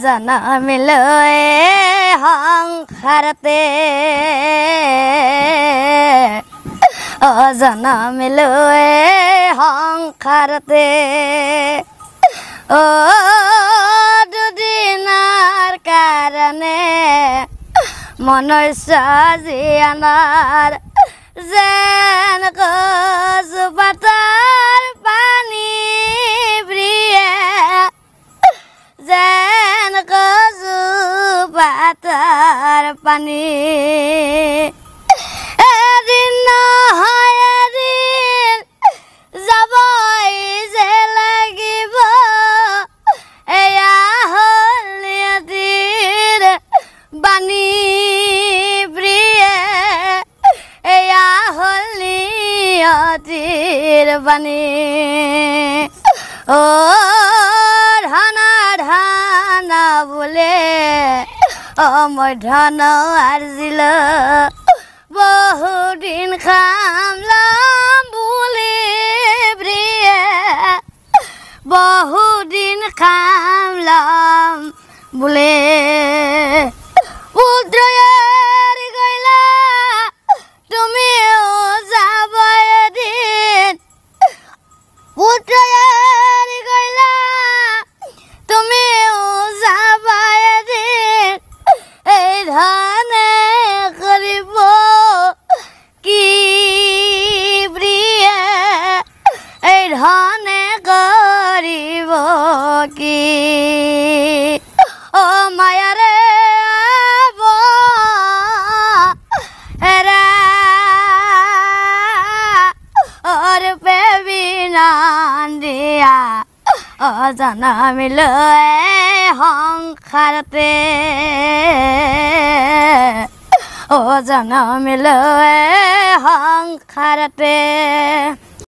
জনমিলৈ সংসাৰতে জনমিলৈ সংসাৰতে দুদিনৰ কাৰণে মনুষ্য জীয়ানৰ যেন কচুপাতৰ পানী প্ৰিয়ে যেন কচুপাতৰ পানী এদিন নহয় এদিন যাবই যে লাগিব এয়া হ'ল নিয়তিৰ বাণী প্ৰিয়ে এয়া হ'ল নিয়তিৰ বাণী ধন বোলে মই ধন আৰ্জিল বহুদিন খাম লম বুলি প্ৰিয়ে বহুদিন খাম লম বোলে পুত্ৰয়াৰ গইলা তুমিও যাব এদিন পুত্ৰয়াৰ গইলা তুমিও যাব এদিন এই ধনে কৰিব কি প্ৰিয়ে এই ধনে কৰিব কি মায়াৰে এৰা ৰূপে বিনান দিয়া জনমিলৈ সংসাৰতে জনমিলৈ সংসাৰতে